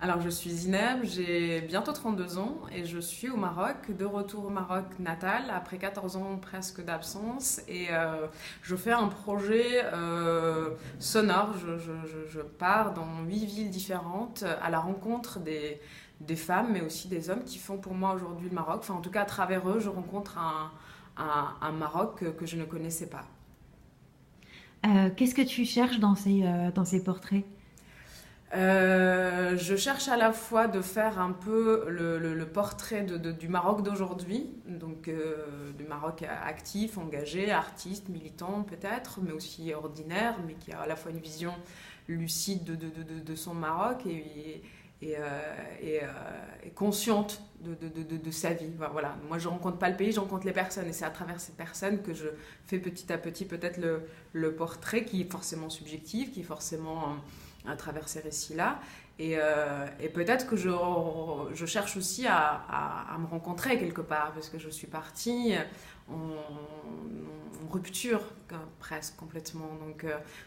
Alors, je suis Zineb, j'ai bientôt 32 ans et je suis au Maroc, de retour au Maroc natal après 14 ans presque d'absence. Et je fais un projet sonore. Je pars dans 8 villes différentes à la rencontre des femmes, mais aussi des hommes qui font pour moi aujourd'hui le Maroc. Enfin, en tout cas, à travers eux, je rencontre un Maroc que je ne connaissais pas. Qu'est-ce que tu cherches dans ces portraits? Je cherche à la fois de faire un peu le portrait du Maroc d'aujourd'hui, donc du Maroc actif, engagé, artiste, militant peut-être, mais aussi ordinaire, mais qui a à la fois une vision lucide de son Maroc et, et consciente de sa vie. Voilà. Moi, je ne rencontre pas le pays, je rencontre les personnes, et c'est à travers ces personnes que je fais petit à petit peut-être le portrait qui est forcément subjectif, qui est forcément à travers ces récits-là. Et peut-être que je cherche aussi à me rencontrer quelque part, parce que je suis partie en rupture presque complètement.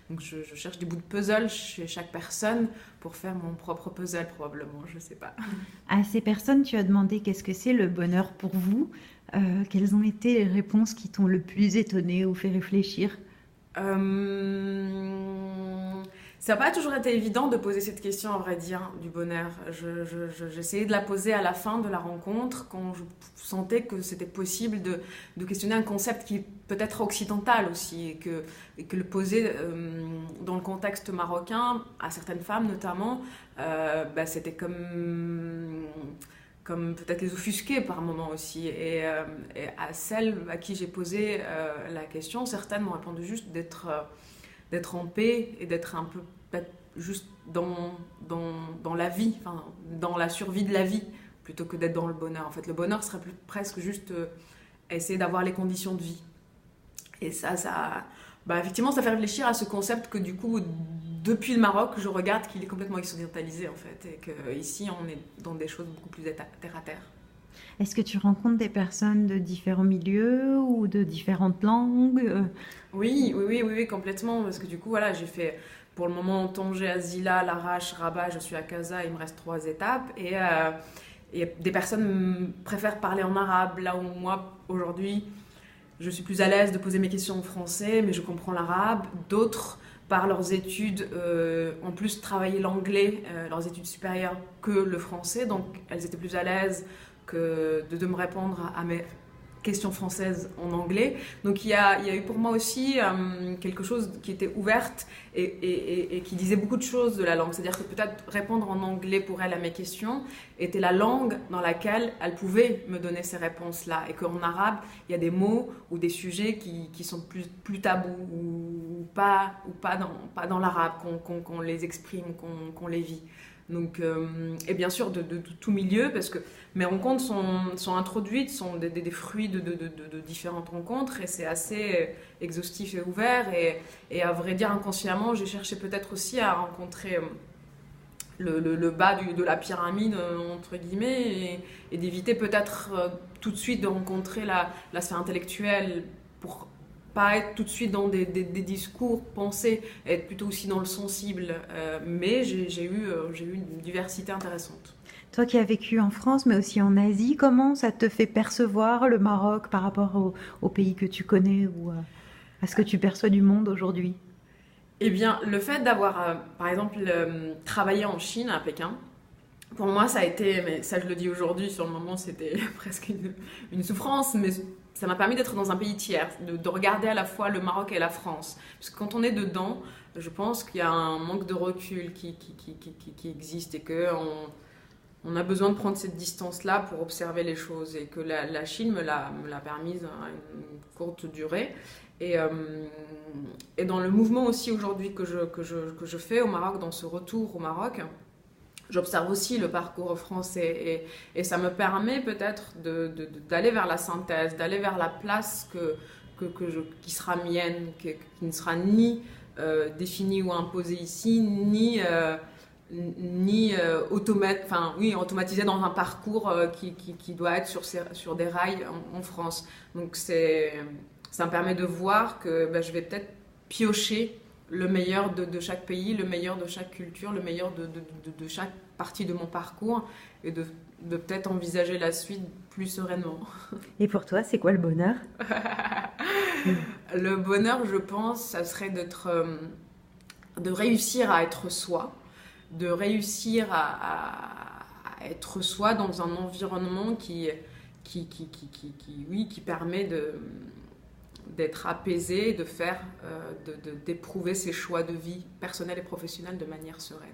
Donc je cherche des bouts de puzzle chez chaque personne pour faire mon propre puzzle probablement, je sais pas. À ces personnes, tu as demandé qu'est-ce que c'est le bonheur pour vous. Quelles ont été les réponses qui t'ont le plus étonné ou fait réfléchir? Euh, Ça n'a pas toujours été évident de poser cette question, à vrai dire, du bonheur. J'essayais de la poser à la fin de la rencontre, quand je sentais que c'était possible de questionner un concept qui est peut-être occidental aussi, et que le poser dans le contexte marocain, à certaines femmes notamment, c'était comme peut-être les offusquer par moments aussi. Et à celles à qui j'ai posé la question, certaines m'ont répondu juste d'être en paix et d'être un peu peut-être juste dans la vie, enfin, dans la survie de la vie, plutôt que d'être dans le bonheur. En fait, le bonheur serait presque juste essayer d'avoir les conditions de vie. Et effectivement, ça fait réfléchir à ce concept que du coup, depuis le Maroc, je regarde qu'il est complètement occidentalisé en fait, et qu'ici, on est dans des choses beaucoup plus terre à terre. Est-ce que tu rencontres des personnes de différents milieux ou de différentes langues? Oui, complètement. Parce que du coup, voilà, j'ai fait pour le moment Tanger, Azila, Larache, Rabat, je suis à Casa, il me reste 3 étapes. Et des personnes préfèrent parler en arabe, là où moi, aujourd'hui, je suis plus à l'aise de poser mes questions en français, mais je comprends l'arabe. D'autres, par leurs études, ont plus travaillé l'anglais, leurs études supérieures, que le français. Donc, elles étaient plus à l'aise que de me répondre à mes questions françaises en anglais. Donc il y a eu pour moi aussi quelque chose qui était ouverte et qui disait beaucoup de choses de la langue. C'est-à-dire que peut-être répondre en anglais pour elle à mes questions était la langue dans laquelle elle pouvait me donner ces réponses-là. Et qu'en arabe, il y a des mots ou des sujets qui sont plus tabous ou pas dans l'arabe, qu'on les exprime, qu'on les vit. Donc, et bien sûr de tout milieu, parce que mes rencontres sont introduites, sont des fruits de différentes rencontres, et c'est assez exhaustif et ouvert. Et à vrai dire, inconsciemment, j'ai cherché peut-être aussi à rencontrer le bas de la pyramide, entre guillemets, et d'éviter peut-être tout de suite de rencontrer la sphère intellectuelle pour pas être tout de suite dans des discours pensés, être plutôt aussi dans le sensible. Mais j'ai eu une diversité intéressante. Toi qui as vécu en France, mais aussi en Asie, comment ça te fait percevoir le Maroc par rapport au pays que tu connais ou à ce que tu perçois du monde aujourd'hui? Eh bien, le fait d'avoir, par exemple, travaillé en Chine, à Pékin, pour moi, ça a été, mais ça je le dis aujourd'hui, sur le moment, c'était presque une souffrance, mais ça m'a permis d'être dans un pays tiers, de regarder à la fois le Maroc et la France. Parce que quand on est dedans, je pense qu'il y a un manque de recul qui existe, et on a besoin de prendre cette distance-là pour observer les choses, et que la Chine me l'a permise à une courte durée. Et, euh, et dans le mouvement aussi aujourd'hui que je fais au Maroc, dans ce retour au Maroc, j'observe aussi le parcours français, et ça me permet peut-être d'aller vers la synthèse, d'aller vers la place qui sera mienne, qui ne sera ni définie ou imposée ici, ni enfin, oui, automatisée dans un parcours qui doit être sur des rails en France. Donc ça me permet de voir que je vais peut-être piocher le meilleur de chaque pays, le meilleur de chaque culture, le meilleur de chaque partie de mon parcours et de peut-être envisager la suite plus sereinement. Et pour toi, c'est quoi le bonheur? Le bonheur, je pense, ça serait de réussir à être soi, de réussir à être soi dans un environnement qui permet d'être apaisé, d'éprouver ses choix de vie personnels et professionnels de manière sereine.